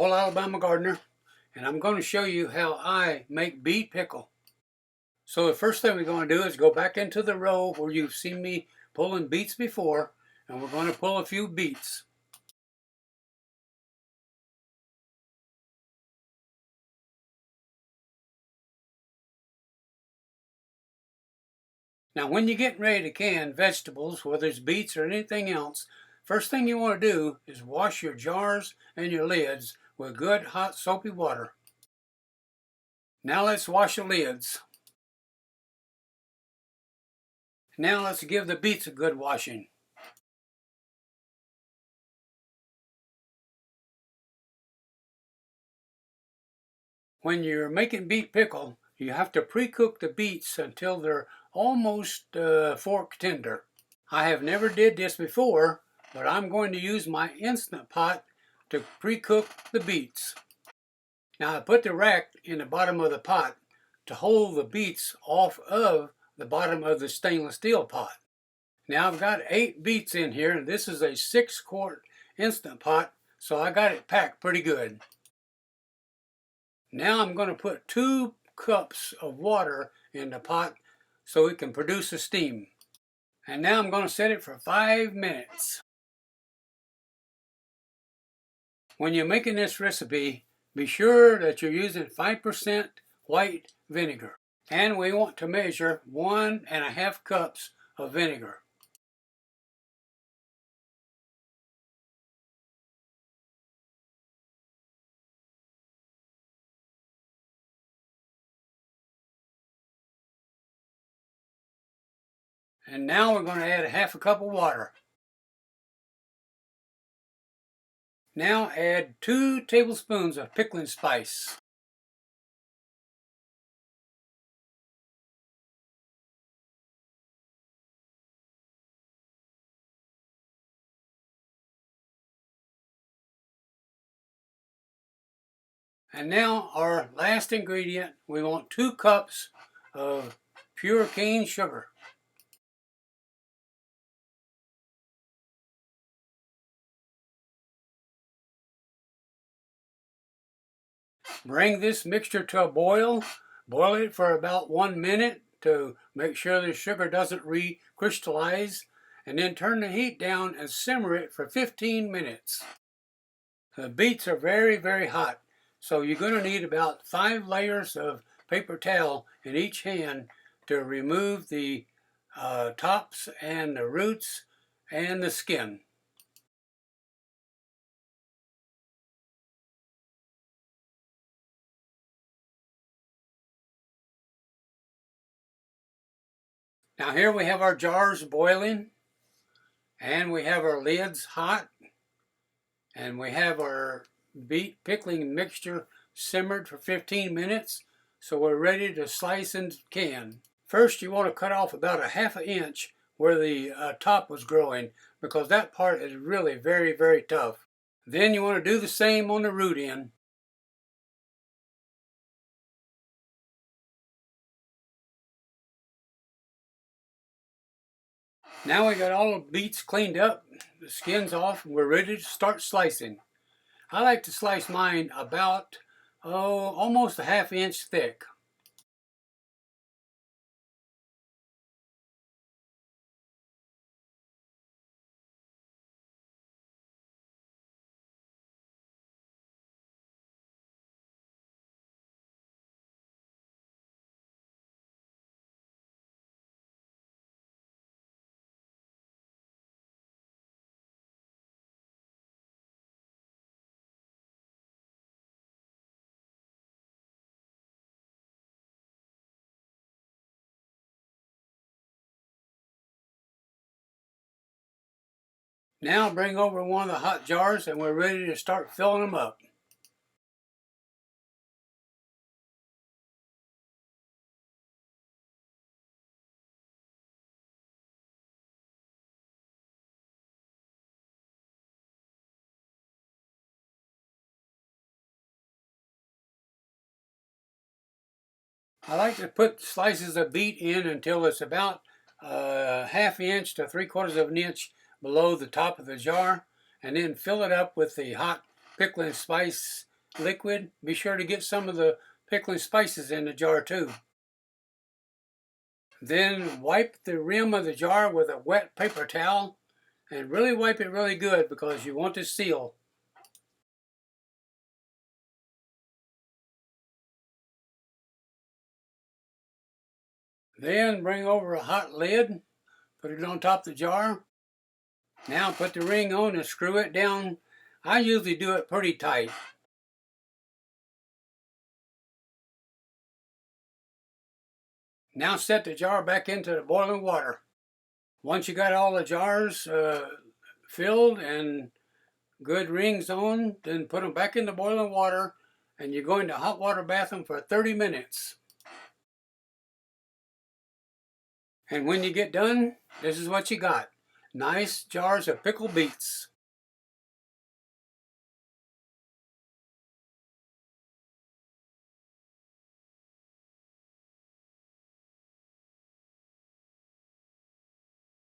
All Alabama gardener, and I'm going to show you how I make beet pickle. So the first thing we're going to do is go back into the row where you've seen me pulling beets before, and we're going to pull a few beets. Now when you get ready to can vegetables, whether it's beets or anything else, first thing you want to do is wash your jars and your lids with good hot soapy water. Now let's wash the lids. Now let's give the beets a good washing. When you're making beet pickle, you have to pre-cook the beets until they're almost fork tender. I have never did this before, but I'm going to use my Instant Pot to pre-cook the beets. Now I put the rack in the bottom of the pot to hold the beets off of the bottom of the stainless steel pot. Now I've got 8 beets in here, and this is a 6-quart Instant Pot, so I got it packed pretty good. Now I'm going to put 2 cups of water in the pot so it can produce a steam. And now I'm going to set it for 5 minutes. When you're making this recipe, be sure that you're using 5% white vinegar. And we want to measure 1.5 cups of vinegar. And now we're going to add 1/2 cup of water. Now add 2 tablespoons of pickling spice. And now our last ingredient, we want 2 cups of pure cane sugar. Bring this mixture to a boil. Boil it for about 1 minute to make sure the sugar doesn't recrystallize, and then turn the heat down and simmer it for 15 minutes. The beets are very, very hot, so you're going to need about 5 layers of paper towel in each hand to remove the tops and the roots and the skin. Now here we have our jars boiling, and we have our lids hot, and we have our beet pickling mixture simmered for 15 minutes, so we're ready to slice and can. First you want to cut off about 1/2 inch where the top was growing, because that part is really very, very tough. Then you want to do the same on the root end. Now we got all the beets cleaned up, the skin's off, and we're ready to start slicing. I like to slice mine about, almost 1/2 inch thick. Now bring over one of the hot jars, and we're ready to start filling them up. I like to put slices of beet in until it's about 1/2 inch to 3/4 of an inch below the top of the jar, and then fill it up with the hot pickling spice liquid, be sure to get some of the pickling spices in the jar too. Then wipe the rim of the jar with a wet paper towel and really wipe it really good because you want to seal. Then bring over a hot lid, put it on top of the jar. Now put the ring on and screw it down. I usually do it pretty tight. Now set the jar back into the boiling water. Once you got all the jars filled and good rings on, then put them back in the boiling water and you go into hot water bath them for 30 minutes. And when you get done, this is what you got. Nice jars of pickled beets.